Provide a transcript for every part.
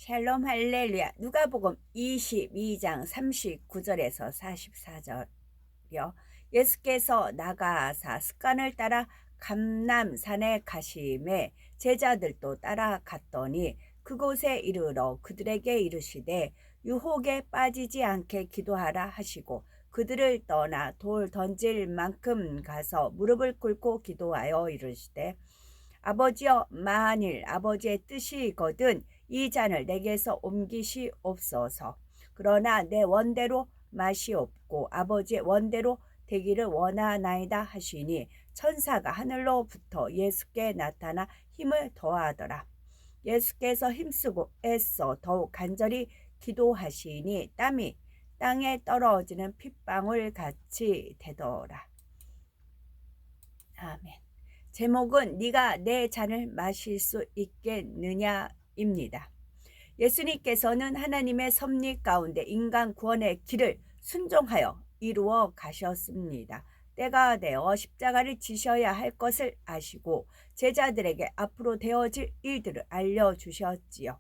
샬롬 할렐루야. 누가복음 22장 39절에서 44절이요. 예수께서 나가사 습관을 따라 감람산에 가심에 제자들도 따라갔더니 그곳에 이르러 그들에게 이르시되 유혹에 빠지지 않게 기도하라 하시고 그들을 떠나 돌 던질 만큼 가서 무릎을 꿇고 기도하여 이르시되 아버지여, 만일 아버지의 뜻이거든 이 잔을 내게서 옮기시옵소서. 그러나 내 원대로 마시옵고 아버지의 원대로 되기를 원하나이다 하시니 천사가 하늘로부터 예수께 나타나 힘을 더하더라. 예수께서 힘쓰고 애써 더욱 간절히 기도하시니 땀이 땅에 떨어지는 핏방울 같이 되더라. 아멘. 제목은 네가 내 잔을 마실 수 있겠느냐입니다. 예수님께서는 하나님의 섭리 가운데 인간 구원의 길을 순종하여 이루어 가셨습니다. 때가 되어 십자가를 지셔야 할 것을 아시고 제자들에게 앞으로 되어질 일들을 알려주셨지요.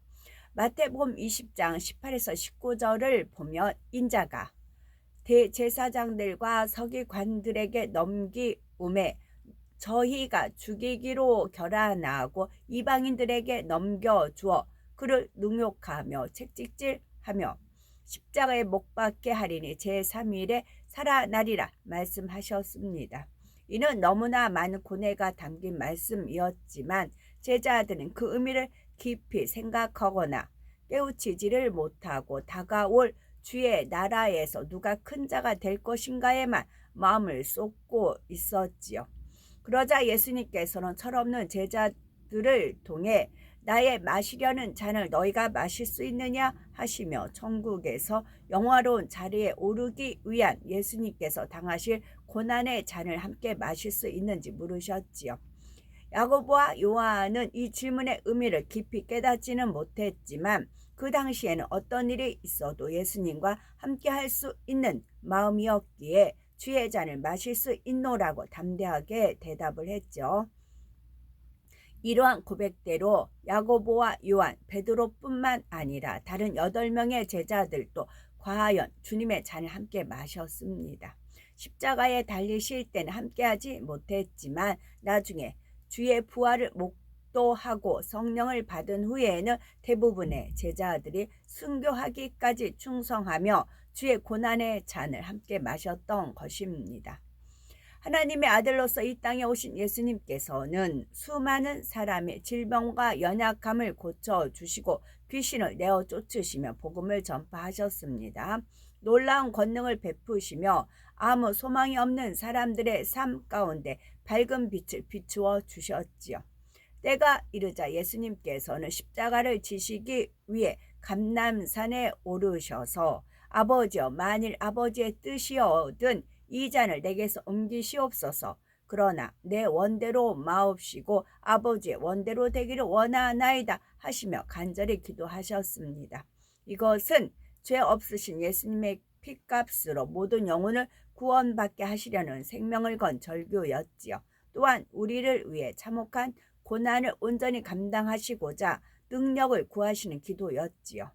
마태복음 20장 18에서 19절을 보면 인자가 대제사장들과 서기관들에게 넘기움에 저희가 죽이기로 결단하고 이방인들에게 넘겨주어 그를 능욕하며 채찍질하며 십자가에 못 박게 하리니 제3일에 살아나리라 말씀하셨습니다. 이는 너무나 많은 고뇌가 담긴 말씀이었지만 제자들은 그 의미를 깊이 생각하거나 깨우치지를 못하고 다가올 주의 나라에서 누가 큰 자가 될 것인가에만 마음을 쏟고 있었지요. 그러자 예수님께서는 철없는 제자들을 통해 나의 마시려는 잔을 너희가 마실 수 있느냐 하시며 천국에서 영화로운 자리에 오르기 위한 예수님께서 당하실 고난의 잔을 함께 마실 수 있는지 물으셨지요. 야고보와 요한은 이 질문의 의미를 깊이 깨닫지는 못했지만 그 당시에는 어떤 일이 있어도 예수님과 함께 할 수 있는 마음이었기에 주의 잔을 마실 수 있노라고 담대하게 대답을 했죠. 이러한 고백대로 야고보와 요한, 베드로뿐만 아니라 다른 8명의 제자들도 과연 주님의 잔을 함께 마셨습니다. 십자가에 달리실 때는 함께하지 못했지만 나중에 주의 부활을 목도하고 성령을 받은 후에는 대부분의 제자들이 순교하기까지 충성하며 주의 고난의 잔을 함께 마셨던 것입니다. 하나님의 아들로서 이 땅에 오신 예수님께서는 수많은 사람의 질병과 연약함을 고쳐주시고 귀신을 내어 쫓으시며 복음을 전파하셨습니다. 놀라운 권능을 베푸시며 아무 소망이 없는 사람들의 삶 가운데 밝은 빛을 비추어 주셨지요. 때가 이르자 예수님께서는 십자가를 지시기 위해 감람산에 오르셔서 아버지여, 만일 아버지의 뜻이어든 이 잔을 내게서 옮기시옵소서. 그러나 내 원대로 마옵시고 아버지의 원대로 되기를 원하나이다 하시며 간절히 기도하셨습니다. 이것은 죄 없으신 예수님의 피값으로 모든 영혼을 구원받게 하시려는 생명을 건 절규였지요. 또한 우리를 위해 참혹한 고난을 온전히 감당하시고자 능력을 구하시는 기도였지요.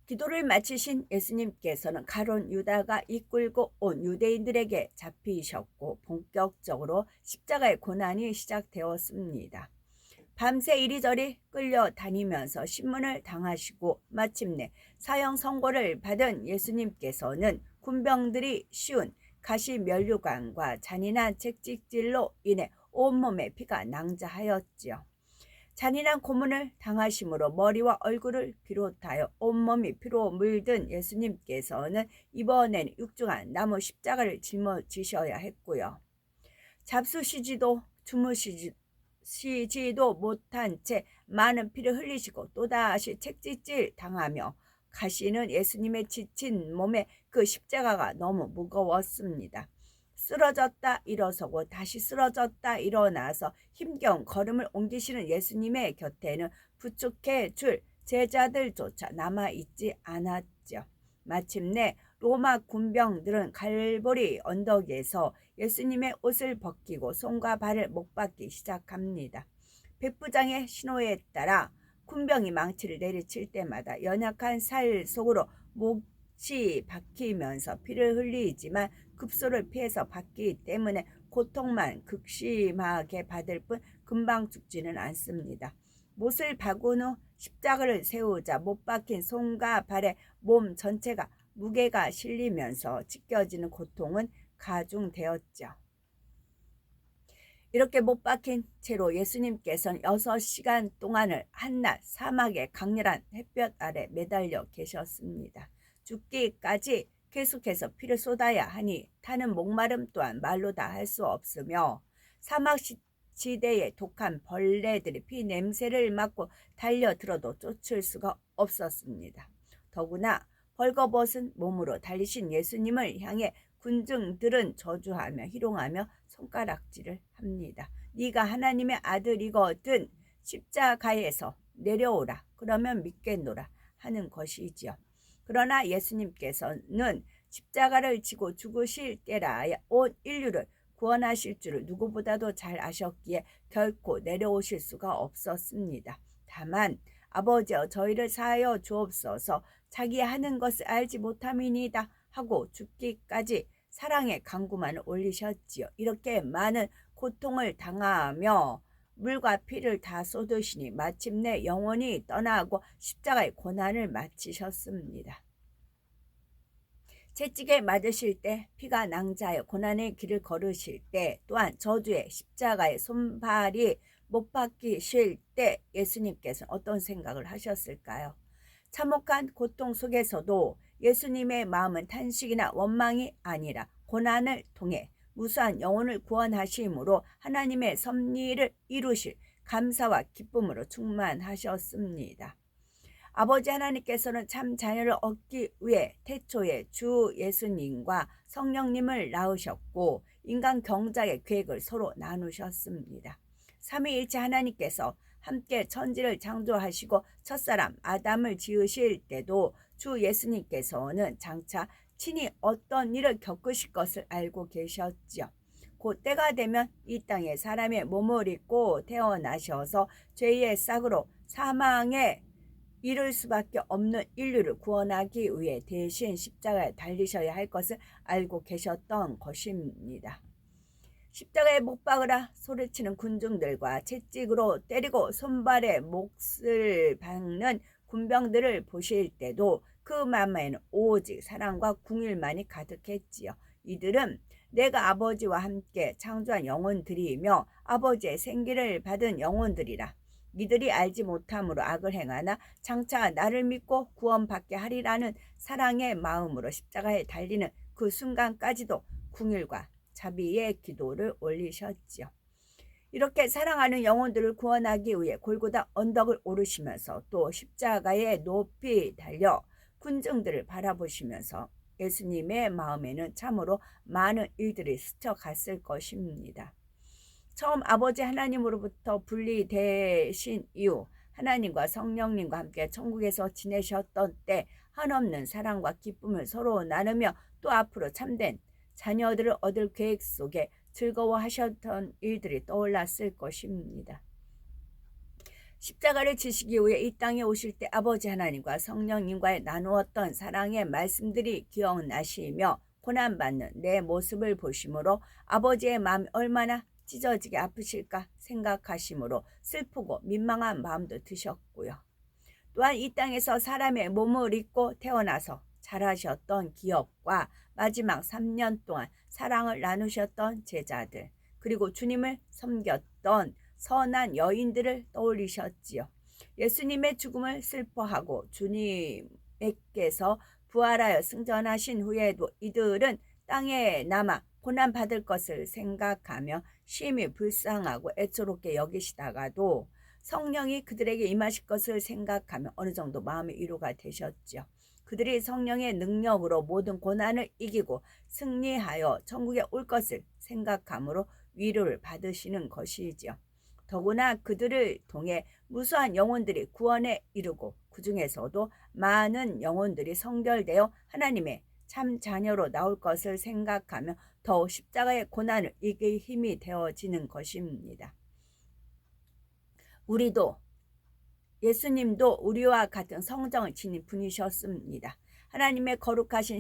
기도를 마치신 예수님께서는 가룟 유다가 이끌고 온 유대인들에게 잡히셨고 본격적으로 십자가의 고난이 시작되었습니다. 밤새 이리저리 끌려다니면서 신문을 당하시고 마침내 사형 선고를 받은 예수님께서는 군병들이 씌운 가시면류관과 잔인한 채찍질로 인해 온몸에 피가 낭자하였지요. 잔인한 고문을 당하심으로 머리와 얼굴을 비롯하여 온몸이 피로 물든 예수님께서는 이번에는 육중한 나무 십자가를 짊어지셔야 했고요. 잡수시지도 주무시지도 못한 채 많은 피를 흘리시고 또다시 채찍질 당하며 가시는 예수님의 지친 몸에 그 십자가가 너무 무거웠습니다. 쓰러졌다 일어서고 다시 쓰러졌다 일어나서 힘겨운 걸음을 옮기시는 예수님의 곁에는 부축해 줄 제자들조차 남아있지 않았죠. 마침내 로마 군병들은 갈보리 언덕에서 예수님의 옷을 벗기고 손과 발을 못 박기 시작합니다. 백부장의 신호에 따라 군병이 망치를 내리칠 때마다 연약한 살 속으로 몫이 박히면서 피를 흘리지만 급소를 피해서 박히기 때문에 고통만 극심하게 받을 뿐 금방 죽지는 않습니다. 못을 박은 후 십자가를 세우자 못 박힌 손과 발에 몸 전체가 무게가 실리면서 찢겨지는 고통은 가중되었죠. 이렇게 못 박힌 채로 예수님께서는 6시간 동안을 한낮 사막의 강렬한 햇볕 아래 매달려 계셨습니다. 죽기까지 계속해서 피를 쏟아야 하니 타는 목마름 또한 말로 다 할 수 없으며 사막 지대의 독한 벌레들이 피 냄새를 맡고 달려들어도 쫓을 수가 없었습니다. 더구나 벌거벗은 몸으로 달리신 예수님을 향해 군중들은 저주하며 희롱하며 손가락질을 합니다. 네가 하나님의 아들이거든 십자가에서 내려오라. 그러면 믿겠노라 하는 것이지요. 그러나 예수님께서는 십자가를 지고 죽으실 때라 온 인류를 구원하실 줄을 누구보다도 잘 아셨기에 결코 내려오실 수가 없었습니다. 다만 아버지여 저희를 사하여 주옵소서 자기 하는 것을 알지 못함이니이다 하고 죽기까지 사랑의 간구만을 올리셨지요. 이렇게 많은 고통을 당하며 물과 피를 다 쏟으시니 마침내 영원히 떠나고 십자가의 고난을 마치셨습니다. 채찍에 맞으실 때 피가 낭자하여 고난의 길을 걸으실 때 또한 저주의 십자가의 손발이 못 박히실 때 예수님께서는 어떤 생각을 하셨을까요? 참혹한 고통 속에서도 예수님의 마음은 탄식이나 원망이 아니라 고난을 통해 무수한 영혼을 구원하심으로 하나님의 섭리를 이루실 감사와 기쁨으로 충만하셨습니다. 아버지 하나님께서는 참 자녀를 얻기 위해 태초에 주 예수님과 성령님을 낳으셨고 인간 경작의 계획을 서로 나누셨습니다. 삼위일체 하나님께서 함께 천지를 창조하시고 첫사람 아담을 지으실 때도 주 예수님께서는 장차 친히 어떤 일을 겪으실 것을 알고 계셨지요. 곧 때가 되면 이 땅에 사람의 몸을 입고 태어나셔서 죄의 싹으로 사망에 이를 수밖에 없는 인류를 구원하기 위해 대신 십자가에 달리셔야 할 것을 알고 계셨던 것입니다. 십자가에 못 박으라 소리치는 군중들과 채찍으로 때리고 손발에 몫을 박는 군병들을 보실 때도 그 마음에는 오직 사랑과 궁일만이 가득했지요. 이들은 내가 아버지와 함께 창조한 영혼들이며 아버지의 생기를 받은 영혼들이라. 이들이 알지 못함으로 악을 행하나 장차 나를 믿고 구원받게 하리라는 사랑의 마음으로 십자가에 달리는 그 순간까지도 궁일과 자비의 기도를 올리셨지요. 이렇게 사랑하는 영혼들을 구원하기 위해 골고다 언덕을 오르시면서 또 십자가에 높이 달려 군중들을 바라보시면서 예수님의 마음에는 참으로 많은 일들이 스쳐갔을 것입니다. 처음 아버지 하나님으로부터 분리되신 이후 하나님과 성령님과 함께 천국에서 지내셨던 때 한없는 사랑과 기쁨을 서로 나누며 또 앞으로 참된 자녀들을 얻을 계획 속에 즐거워하셨던 일들이 떠올랐을 것입니다. 십자가를 지시기 위해 이 땅에 오실 때 아버지 하나님과 성령님과의 나누었던 사랑의 말씀들이 기억나시며 고난받는 내 모습을 보심으로 아버지의 마음이 얼마나 찢어지게 아프실까 생각하심으로 슬프고 민망한 마음도 드셨고요. 또한 이 땅에서 사람의 몸을 입고 태어나서 자라셨던 기업과 마지막 3년 동안 사랑을 나누셨던 제자들, 그리고 주님을 섬겼던 선한 여인들을 떠올리셨지요. 예수님의 죽음을 슬퍼하고 주님께서 부활하여 승천하신 후에도 이들은 땅에 남아 고난받을 것을 생각하며 심히 불쌍하고 애처롭게 여기시다가도 성령이 그들에게 임하실 것을 생각하며 어느 정도 마음의 위로가 되셨죠. 그들이 성령의 능력으로 모든 고난을 이기고 승리하여 천국에 올 것을 생각함으로 위로를 받으시는 것이지요. 더구나 그들을 통해 무수한 영혼들이 구원에 이르고 그 중에서도 많은 영혼들이 성결되어 하나님의 참 자녀로 나올 것을 생각하며 더욱 십자가의 고난을 이길 힘이 되어지는 것입니다. 우리도 예수님도 우리와 같은 성정을 지닌 분이셨습니다. 하나님의 거룩하신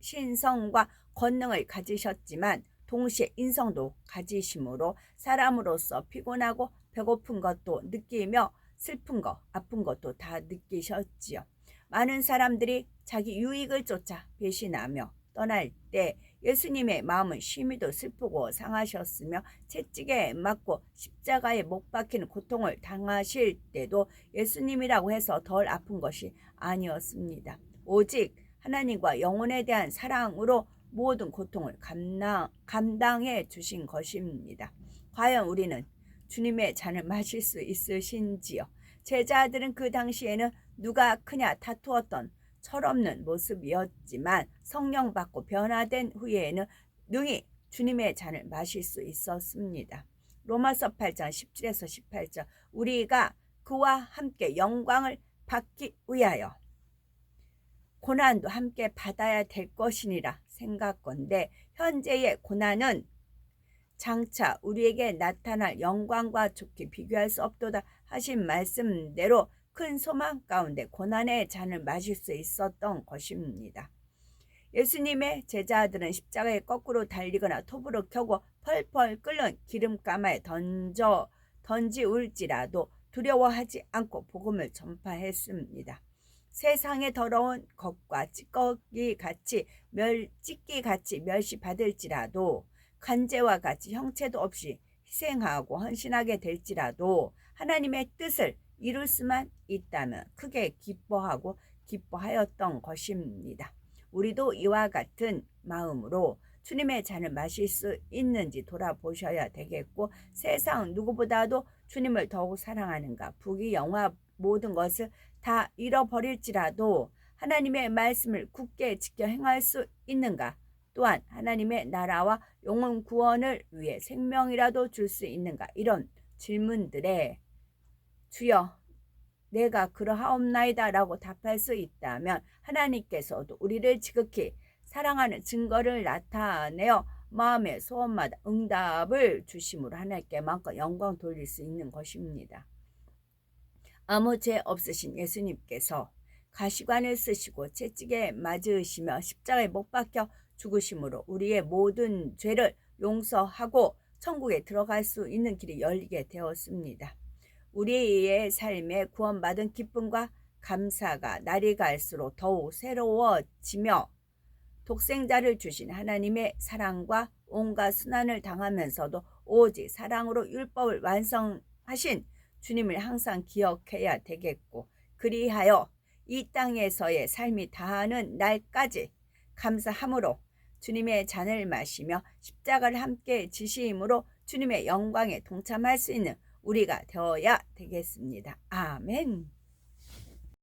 신성과 권능을 가지셨지만 동시에 인성도 가지심으로 사람으로서 피곤하고 배고픈 것도 느끼며 슬픈 것, 아픈 것도 다 느끼셨지요. 많은 사람들이 자기 유익을 쫓아 배신하며 떠날 때 예수님의 마음은 심히도 슬프고 상하셨으며 채찍에 맞고 십자가에 못 박히는 고통을 당하실 때도 예수님이라고 해서 덜 아픈 것이 아니었습니다. 오직 하나님과 영혼에 대한 사랑으로 모든 고통을 감당해 주신 것입니다. 과연 우리는 주님의 잔을 마실 수 있으신지요? 제자들은 그 당시에는 누가 크냐 다투었던 철없는 모습이었지만 성령 받고 변화된 후에는 능히 주님의 잔을 마실 수 있었습니다. 로마서 8장 17에서 18절 우리가 그와 함께 영광을 받기 위하여 고난도 함께 받아야 될 것이니라 생각건대 현재의 고난은 장차 우리에게 나타날 영광과 좋게 비교할 수 없도다 하신 말씀대로 큰 소망 가운데 고난의 잔을 마실 수 있었던 것입니다. 예수님의 제자들은 십자가에 거꾸로 달리거나 톱으로 켜고 펄펄 끓는 기름가마에 던지울지라도 두려워하지 않고 복음을 전파했습니다. 세상의 더러운 것과 찌꺼기 같이 멸시받을지라도 간제와 같이 형체도 없이 희생하고 헌신하게 될지라도 하나님의 뜻을 이룰 수만 있다면 크게 기뻐하였던 것입니다. 우리도 이와 같은 마음으로 주님의 잔을 마실 수 있는지 돌아보셔야 되겠고 세상 누구보다도 주님을 더욱 사랑하는가 부귀 영화 모든 것을 다 잃어버릴지라도 하나님의 말씀을 굳게 지켜 행할 수 있는가 또한 하나님의 나라와 영혼 구원을 위해 생명이라도 줄 수 있는가 이런 질문들에 주여 내가 그러하옵나이다 라고 답할 수 있다면 하나님께서도 우리를 지극히 사랑하는 증거를 나타내어 마음의 소원마다 응답을 주심으로 하나님께 마음껏 영광 돌릴 수 있는 것입니다. 아무 죄 없으신 예수님께서 가시관을 쓰시고 채찍에 맞으시며 십자가에 못 박혀 죽으심으로 우리의 모든 죄를 용서하고 천국에 들어갈 수 있는 길이 열리게 되었습니다. 우리의 삶에 구원받은 기쁨과 감사가 날이 갈수록 더욱 새로워지며 독생자를 주신 하나님의 사랑과 온갖 순환을 당하면서도 오직 사랑으로 율법을 완성하신 주님을 항상 기억해야 되겠고 그리하여 이 땅에서의 삶이 다하는 날까지 감사함으로 주님의 잔을 마시며 십자가를 함께 지심으로 주님의 영광에 동참할 수 있는 우리가 되어야 되겠습니다. 아멘.